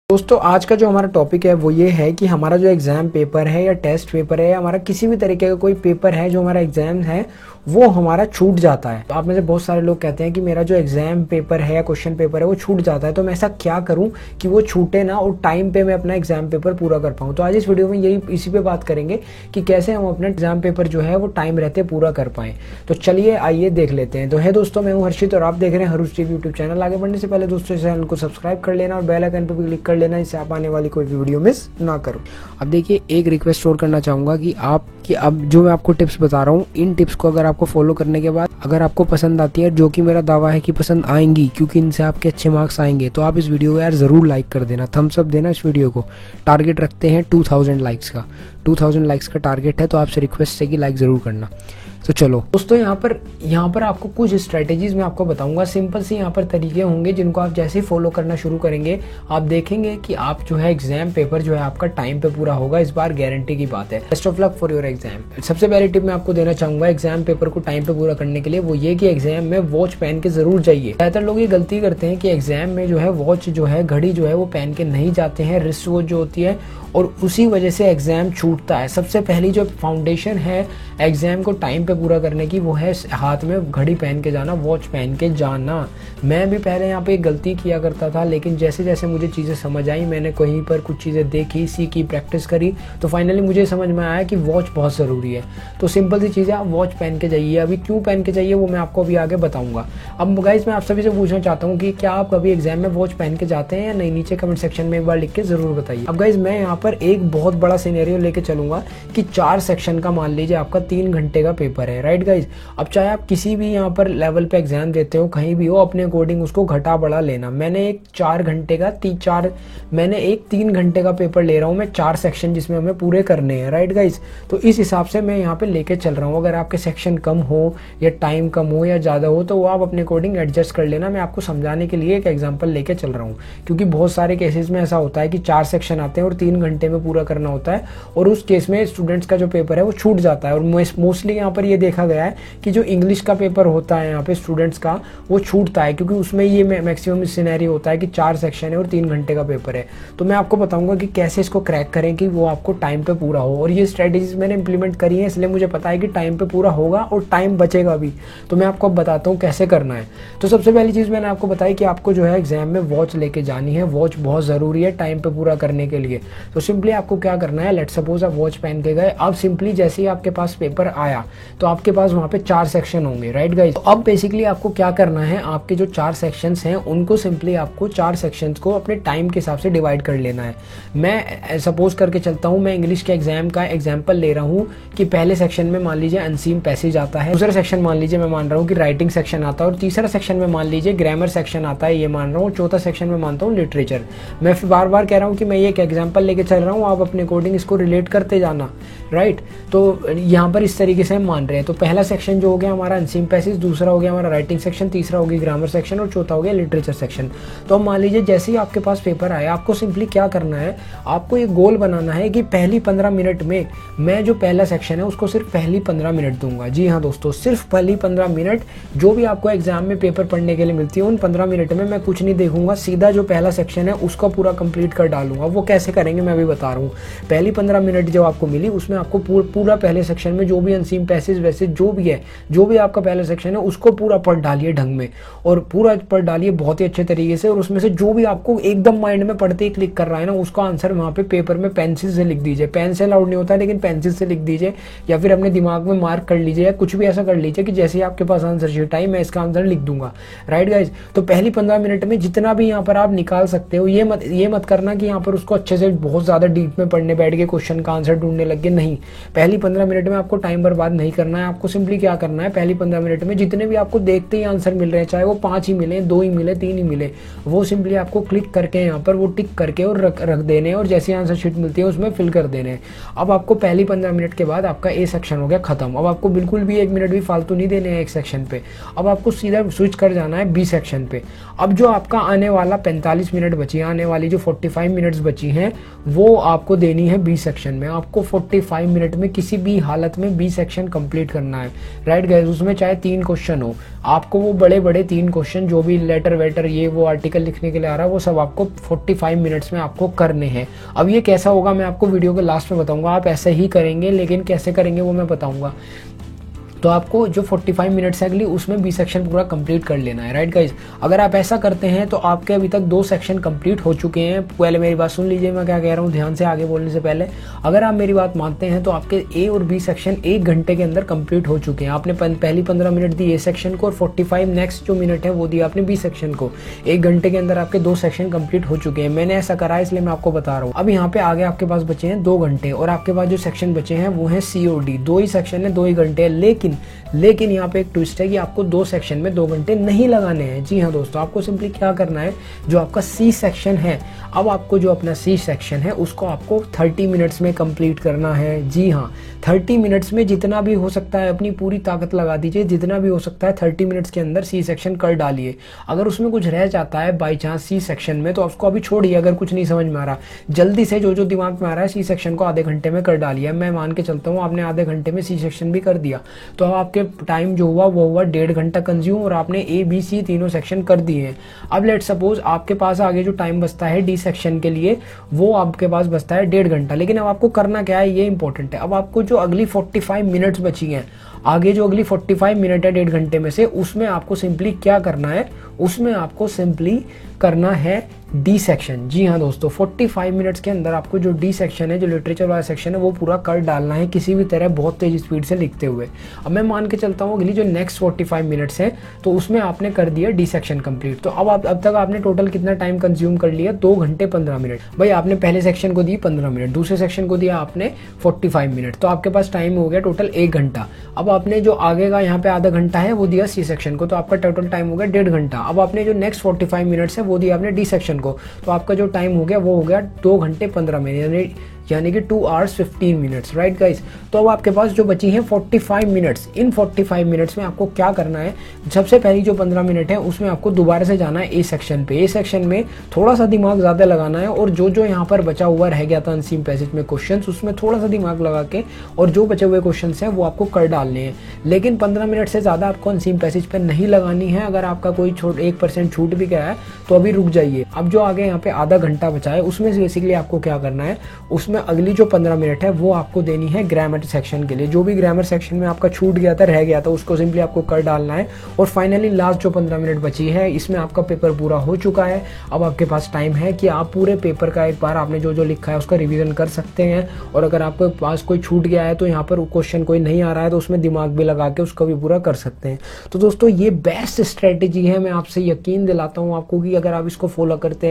दोस्तों आज का जो हमारा टॉपिक है वो ये है कि हमारा जो एग्ज़ाम पेपर है या टेस्ट पेपर है या हमारा किसी भी तरीके का कोई पेपर है जो हमारा एग्ज़ाम है वो हमारा छूट जाता है। तो आप में से बहुत सारे लोग कहते हैं कि मेरा जो एग्ज़ाम पेपर है या क्वेश्चन पेपर है वो छूट जाता है, तो मैं ऐसा क्या करूं कि वो छूटे ना और टाइम पे मैं अपना एग्ज़ाम पेपर पूरा कर पाऊँ। तो आज इस वीडियो में इसी पे बात करेंगे कि कैसे हम अपना एग्ज़ाम पेपर जो है वो टाइम रहते पूरा कर पाएँ। तो चलिए आइए देख लेते हैं। तो है दोस्तों, मैं हूँ हर्षित और आप देख रहे हैं हरूष टीवी यूट्यूब चैनल। आगे बढ़ने से पहले दोस्तों चैनल को सब्सक्राइब कर लेना और बेल आइकन पर भी क्लिक कर लेना, इससे आप आने वाली कोई वीडियो मिस ना करो। अब देखिए, एक रिक्वेस्ट और करना चाहूँगा कि अब जो मैं आपको टिप्स बता रहा हूँ, इन टिप्स को अगर आपको फॉलो करने के बाद अगर आपको पसंद आती है, जो कि मेरा दावा है कि पसंद आएंगी क्योंकि इनसे आपके अच्छे मार्क्स आएंगे, तो आप इस वीडियो को यार ज़रूर लाइक कर देना, थम्स अप देना इस वीडियो को। टारगेट रखते हैं 2000 लाइक्स का, 2000 लाइक्स का टारगेट है, तो आपसे रिक्वेस्ट है कि लाइक ज़रूर करना। तो चलो दोस्तों, यहाँ पर आपको कुछ स्ट्रेटेजीज मैं आपको बताऊंगा। सिंपल सी यहाँ पर तरीके होंगे जिनको आप जैसे ही फॉलो करना शुरू करेंगे आप देखेंगे कि आप जो है एग्जाम पेपर जो है आपका टाइम पे पूरा होगा। इस बार गारंटी की बात है। Best of luck for your exam. सबसे पहली टिप मैं आपको देना चाहूंगा एग्जाम पेपर को टाइम पे पूरा करने के लिए, वो ये कि एग्जाम में वॉच पहन के जरूर जाइए। ज्यादातर लोग ये गलती करते हैं कि एग्जाम में जो है वॉच जो है घड़ी जो है वो पहन के नहीं जाते हैं, रिस्ट वॉच जो होती है, और उसी वजह से एग्जाम छूटता है। सबसे पहली जो फाउंडेशन है एग्जाम को टाइम पे पूरा करने की वो है हाथ में घड़ी पहन के जाना, वॉच पहन के जाना। मैं भी पहले यहाँ पे एक गलती किया करता था, लेकिन जैसे जैसे मुझे चीज़ें समझ आई, मैंने कहीं पर कुछ चीज़ें देखी, सीखी, प्रैक्टिस करी, तो फाइनली मुझे समझ में आया कि वॉच बहुत ज़रूरी है। तो सिंपल सी चीज़ है, आप वॉच पहन के जाइए। अभी क्यों पहन के जाइए वो मैं आपको अभी आगे बताऊँगा। अब गाइस, मैं आप सभी से पूछना चाहता हूँ कि क्या आप कभी एग्जाम में वॉच पहन के जाते हैं या नहीं? नीचे कमेंट सेक्शन में एक बार लिख के ज़रूर बताइए। अब गाइस, मैं यहाँ पर एक बहुत बड़ा सिनेरियो लेके चलूंगा कि 4 सेक्शन का मान लीजिए आपका 3 घंटे का पेपर है, राइट गाइज। अब चाहे आप किसी भी यहाँ पर लेवल पे एग्जाम देते हो, कहीं भी हो, अपने अकॉर्डिंग उसको घटा बढ़ा लेना। मैंने एक 3 घंटे का पेपर ले रहा हूँ मैं, 4 सेक्शन जिसमें हमें पूरे करने हैं, राइट गाइज। तो इस हिसाब से मैं यहाँ पे लेके चल रहा हूँ। अगर आपके सेक्शन कम हो या टाइम कम हो या ज़्यादा हो तो वो आप अपने अकॉर्डिंग एडजस्ट कर लेना। मैं आपको समझाने के लिए एक एग्जाम्पल लेके चल रहा हूँ, क्योंकि बहुत सारे केसेस में ऐसा होता है कि 4 सेक्शन आते हैं और 3 घंटे में पूरा करना होता है, और उस केस में स्टूडेंट्स का जो पेपर है वो छूट जाता है। और मोस्टली यहाँ पर ये देखा गया है कि जो इंग्लिश का पेपर होता है यहाँ पे स्टूडेंट्स का, वो छूटता है, क्योंकि उसमें ये मैक्सिमम सिनेरियो होता है कि 4 सेक्शन है और 3 घंटे का पेपर है। तो मैं आपको बताऊंगा कि कैसे इसको क्रैक करें कि वो आपको टाइम पे पूरा हो, और ये स्ट्रेटेजीज मैंने इंप्लीमेंट करी है, इसलिए मुझे पता है कि टाइम पे पूरा होगा और टाइम बचेगा भी। तो मैं आपको बताता हूँ कैसे करना है। तो सबसे पहली चीज़ मैंने आपको बताई कि आपको जो है एग्जाम में वॉच लेके जानी है। वॉच बहुत ज़रूरी है टाइम पे पूरा करने के लिए। तो सिंपली आपको क्या करना है, लेट्स सपोज आप वॉच पहन के गए। अब सिंपली जैसे ही आपके पास पेपर आया तो आपके पास वहाँ पे 4 सेक्शन होंगे, राइट गाइस। तो अब बेसिकली आपको क्या करना है, आपके जो 4 सेक्शंस हैं उनको सिंपली आपको 4 सेक्शंस को अपने टाइम के हिसाब से डिवाइड कर लेना है। मैं सपोज करके चलता हूँ, मैं इंग्लिश के एग्जाम का एग्जाम्पल ले रहा हूँ कि पहले सेक्शन में मान लीजिए अनसीन पैसेज आता है, दूसरा सेक्शन मान लीजिए मैं मान रहा हूँ कि राइटिंग सेक्शन आता है, और तीसरा सेक्शन में मान लीजिए ग्रामर सेक्शन आता है, ये मान रहा हूँ, चौथा सेक्शन में मानता हूँ लिटरेचर। मैं फिर बार बार कह रहा हूँ कि मैं ये एक एग्जाम्पल लेके चल रहा हूँ, आप अपने अकॉर्डिंग इसको रिलेट करते जाना, राइट। तो यहाँ पर इस तरीके से हम मान रहे हैं। तो पहला सेक्शन जो हो गया हमारा अनसीन पैसेज, दूसरा हो गया हमारा राइटिंग सेक्शन, तीसरा हो गया ग्रामर सेक्शन, और चौथा हो गया लिटरेचर सेक्शन। तो अब मान लीजिए जैसे ही आपके पास पेपर आया, आपको सिंपली क्या करना है, आपको एक गोल बनाना है कि पहली 15 मिनट में मैं जो पहला सेक्शन है उसको सिर्फ पहली 15 मिनट दूंगा। जी हाँ दोस्तों, सिर्फ पहली 15 मिनट जो भी आपको एग्जाम में पेपर पढ़ने के लिए मिलती है, उन 15 मिनट में मैं कुछ नहीं देखूंगा, सीधा जो पहला सेक्शन है उसको पूरा कंप्लीट कर डालूंगा। वो कैसे करेंगे मैं अभी बता रहा हूँ। पहली 15 मिनट जो आपको मिली उसमें आपको पूरा पहले सेक्शन में जो भी अनसीन पैसेज वैसे जो भी है, जो भी आपका पहला सेक्शन है उसको पूरा पढ़ डालिए ढंग में, और पूरा पढ़ डालिए बहुत ही अच्छे तरीके से। और उसमें से जो भी आपको एकदम माइंड में पढ़ते ही क्लिक कर रहा है ना, उसका आंसर वहाँ पे पेपर में पेंसिल से लिख दीजिए। पेन से अलाउड नहीं होता है, लेकिन पेंसिल से लिख दीजिए, या फिर अपने दिमाग में मार्क कर लीजिए, या कुछ भी ऐसा कर लीजिए कि जैसे ही आपके पास आंसर शीट आई मैं इसका आंसर लिख दूंगा, राइट गाइज। तो पहली 15 मिनट में जितना भी यहाँ पर आप निकाल सकते हो, ये मत करना कि यहाँ पर उसको अच्छे से बहुत ज्यादा डीप में पढ़ने बैठ के क्वेश्चन का आंसर ढूंढने लग गए। नहीं, पहली 15 मिनट में आपको टाइम बर्बाद नहीं करना है। आपको सिंपली क्या करना है, पहली 15 मिनट में जितने भी आपको देखते ही आंसर मिल रहे हैं, चाहे वो 5 ही मिले, 2 ही मिले, 3 ही मिले, वो सिंपली आपको क्लिक करके यहाँ पर वो टिक करके और रख देने, और जैसे आंसर शीट मिलती है उसमें फिल कर देने। अब आपको पहली 15 मिनट के बाद आपका ए सेक्शन हो गया खत्म। अब आपको बिल्कुल भी 1 मिनट भी फालतू नहीं देने हैं एक सेक्शन पे। अब आपको सीधा स्विच कर जाना है बी सेक्शन पे। अब जो आपका आने वाला 45 मिनट बची है, आने वाली जो 45 मिनट्स बची हैं, वो आपको देनी है बी सेक्शन में। आपको 45 मिनट में किसी भी हालत में बी सेक्शन कंप्लीट कंप्लीट करना है, राइट गाइस। उसमें चाहे 3 क्वेश्चन हो, आपको वो बड़े बड़े 3 क्वेश्चन जो भी लेटर वेटर ये वो आर्टिकल लिखने के लिए आ रहा है वो सब आपको 45 मिनट्स में आपको करने हैं। अब ये कैसा होगा मैं आपको वीडियो के लास्ट में बताऊंगा, आप ऐसे ही करेंगे, लेकिन कैसे करेंगे वो मैं बताऊंगा। तो आपको जो 45 मिनट्स है अगली उसमें बी सेक्शन पूरा कंप्लीट कर लेना है, राइट गाइज। अगर आप ऐसा करते हैं तो आपके अभी तक 2 सेक्शन कंप्लीट हो चुके हैं। पहले मेरी बात सुन लीजिए मैं क्या कह रहा हूँ ध्यान से आगे बोलने से पहले। अगर आप मेरी बात मानते हैं तो आपके ए और बी सेक्शन 1 घंटे के अंदर कंप्लीट हो चुके हैं। आपने पहली 15 मिनट दी ए सेक्शन को और 45 नेक्स्ट जो मिनट है वो दिया आपने बी सेक्शन को। 1 घंटे के अंदर आपके 2 सेक्शन कंप्लीट हो चुके हैं। मैंने ऐसा करा है इसलिए मैं आपको बता रहा हूँ। अब यहाँ पे आगे आपके पास बचे हैं 2 घंटे और आपके पास जो सेक्शन बचे हैं वो है सी और डी। 2 ही सेक्शन है, 2 ही घंटे है। लेकिन यहाँ पे एक ट्विस्ट है कि आपको 2 सेक्शन में 2 घंटे नहीं लगाने हैं। जी हाँ दोस्तों, आपको सिंपली क्या करना है, जो आपका सी सेक्शन है, अब आपको जो अपना सी सेक्शन है उसको आपको 30 मिनट्स में कंप्लीट करना है। जी हाँ, 30 मिनट्स में जितना भी हो सकता है अपनी पूरी ताकत लगा दीजिए, जितना भी हो सकता है 30 मिनट्स के अंदर सी सेक्शन कर डालिए। अगर उसमें कुछ रह जाता है बाई चांस सी सेक्शन में तो उसको अभी छोड़िए। अगर कुछ नहीं समझ में आ रहा, जल्दी से जो दिमाग में आ रहा है सी सेक्शन को आधे घंटे में कर डालिए। मैं मान के चलता हूँ आपने आधे घंटे में सी सेक्शन भी कर दिया, तो अब आपके टाइम जो हुआ वो हुआ 1.5 घंटा कंज्यूम और आपने ए बी सी तीनों सेक्शन कर दिए हैं। अब लेट सपोज आपके पास आगे जो टाइम बचता है डी सेक्शन के लिए वो आपके पास बचता है 1.5 घंटा। लेकिन अब आपको करना क्या है ये इंपॉर्टेंट है। अब आपको जो अगली 45 मिनट्स बची हैं, आगे जो अगली 45 मिनट है 1.5 घंटे में से, उसमें आपको सिंपली क्या करना है, उसमें आपको सिंपली करना है डी सेक्शन। जी हाँ दोस्तों, 45 मिनट्स के अंदर आपको जो डी सेक्शन है, जो लिटरेचर वाला सेक्शन है वो पूरा कर डालना है किसी भी तरह बहुत तेज स्पीड से लिखते हुए। अब मैं मान के चलता हूँ अगली जो नेक्स्ट 45 मिनट्स है तो उसमें आपने कर दिया डी सेक्शन कंप्लीट। तो अब तक आपने टोटल कितना टाइम कंज्यूम कर लिया, 2 घंटे 15 मिनट। भाई आपने पहले सेक्शन को दी 15 मिनट, दूसरे सेक्शन को दिया आपने 45 मिनट, तो आपके पास टाइम हो गया टोटल 1 घंटा। अब आपने जो आगे का यहाँ पे आधा घंटा है वो दिया सी सेक्शन को, तो आपका टोटल टाइम हो गया 1.5 घंटा। अब आपने जो नेक्स्ट 45 मिनट्स है वो दिया आपने डी सेक्शन को, तो आपका जो टाइम हो गया वो हो गया 2 घंटे 15 मिनट, यानी कि 2 hours 15 मिनट्स, राइट गाइस। तो अब आपके पास जो बची हैं 45 मिनट्स, इन 45 मिनट्स में आपको क्या करना है, सबसे पहली जो 15 मिनट है उसमें आपको दोबारा से जाना है ए सेक्शन पे। ए सेक्शन में थोड़ा सा दिमाग ज़्यादा लगाना है और जो यहाँ पर बचा हुआ रह गया था अनसीन पैसेज में क्वेश्चंस, उसमें थोड़ा सा दिमाग लगा के और जो बचे हुए क्वेश्चंस हैं वो आपको कर डालने हैं। लेकिन 15 मिनट से ज़्यादा आपको अनसीन पैसेज पर नहीं लगानी है। अगर आपका कोई 1% छूट भी गया है तो अभी रुक जाइए। अब जो आगे यहाँ पे आधा घंटा बचा है उसमें से बेसिकली आपको क्या करना है, उसमें अगली जो 15 मिनट है वो आपको देनी है ग्रामर सेक्शन के लिए। जो भी ग्रामर सेक्शन में आपका छूट गया था, रह गया था, उसको सिंपली आपको कर डालना है। और फाइनली लास्ट जो 15 मिनट बची है इसमें आपका पेपर पूरा हो चुका है। अब आपके पास टाइम है कि आप पूरे पेपर का एक बार आपने जो लिखा है उसका रिवीजन कर सकते हैं। और अगर आपके पास कोई छूट गया है तो यहाँ पर क्वेश्चन कोई नहीं आ रहा है तो उसमें दिमाग भी लगा के उसको भी पूरा कर सकते हैं। तो दोस्तों ये बेस्ट स्ट्रेटेजी है, मैं आपसे यकीन दिलाता हूँ आपको कि अगर आप इसको फॉलो करते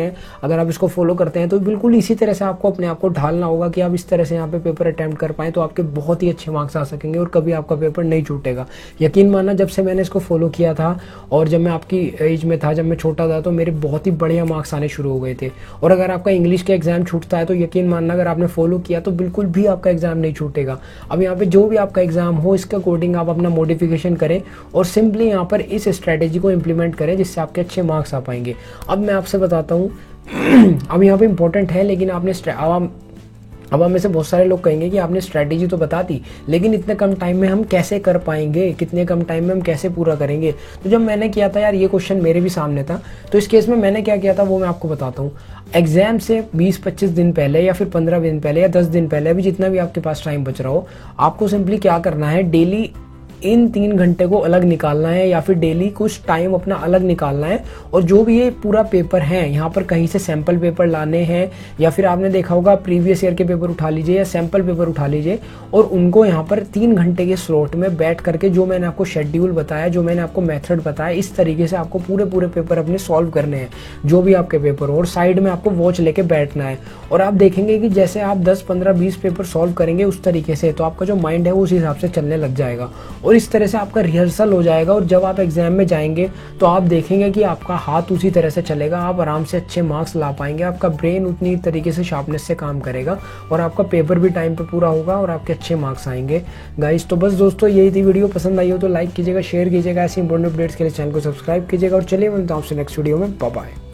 हैं, तो बिल्कुल इसी तरह से आपको अपने आप को ढालना होगा कि आप इस तरह से यहाँ पे पेपर अटेम्प्ट कर पाएं तो आपके बहुत ही अच्छे मार्क्स आ सकेंगे और कभी आपका पेपर नहीं छूटेगा। यकीन मानना, जब से मैंने इसको फॉलो किया था और जब मैं आपकी एज में था, जब मैं छोटा था, तो मेरे बहुत ही बढ़िया मार्क्स आने शुरू हो गए थे। और अगर आपका इंग्लिश के एग्जाम छूटता है तो यकीन मानना अगर आपने फॉलो किया तो बिल्कुल भी आपका एग्जाम नहीं छूटेगा। अब यहाँ पे जो भी आपका एग्जाम हो इसके अकॉर्डिंग आप अपना मॉडिफिकेशन करें और सिंपली यहाँ पर इस स्ट्रेटेजी को इम्प्लीमेंट करें जिससे आपके अच्छे मार्क्स आ पाएंगे। अब मैं आपसे बताता हूँ अब यहाँ पे इंपॉर्टेंट है, लेकिन आपने अब हम में से बहुत सारे लोग कहेंगे कि आपने स्ट्रैटेजी तो बता दी, लेकिन इतने कम टाइम में हम कैसे कर पाएंगे, कितने कम टाइम में हम कैसे पूरा करेंगे। तो जब मैंने किया था यार, ये क्वेश्चन मेरे भी सामने था, तो इस केस में मैंने क्या किया था वो मैं आपको बताता हूँ। एग्जाम से 20-25 दिन पहले या फिर 15 दिन पहले या 10 दिन पहले, अभी जितना भी आपके पास टाइम बच रहा हो, आपको सिंपली क्या करना है, डेली इन 3 घंटे को अलग निकालना है या फिर डेली कुछ टाइम अपना अलग निकालना है। और जो भी ये पूरा पेपर है, यहाँ पर कहीं से सैंपल पेपर लाने हैं या फिर आपने देखा होगा प्रीवियस ईयर के पेपर उठा लीजिए या सैंपल पेपर उठा लीजिए और उनको यहाँ पर 3 घंटे के स्लॉट में बैठ करके जो मैंने आपको शेड्यूल बताया, जो मैंने आपको मेथड बताया, इस तरीके से आपको पूरे पेपर अपने सॉल्व करने हैं, जो भी आपके पेपर हो। और साइड में आपको वॉच लेके बैठना है और आप देखेंगे कि जैसे आप 10, 15, 20 पेपर सॉल्व करेंगे उस तरीके से, तो आपका जो माइंड है वो उस हिसाब से चलने लग जाएगा और इस तरह से आपका रिहर्सल हो जाएगा। और जब आप एग्जाम में जाएंगे तो आप देखेंगे कि आपका हाथ उसी तरह से चलेगा, आप आराम से अच्छे मार्क्स ला पाएंगे, आपका ब्रेन उतनी तरीके से शार्पनेस से काम करेगा और आपका पेपर भी टाइम पे पूरा होगा और आपके अच्छे मार्क्स आएंगे। गाइस तो बस दोस्तों यही थी वीडियो, पसंद आई हो तो लाइक कीजिएगा, शेयर कीजिएगा, ऐसी इंपॉर्टेंट अपडेट्स के लिए चैनल को सब्सक्राइब कीजिएगा और चलिए मिलता हूं आपसे नेक्स्ट वीडियो में। Bye bye.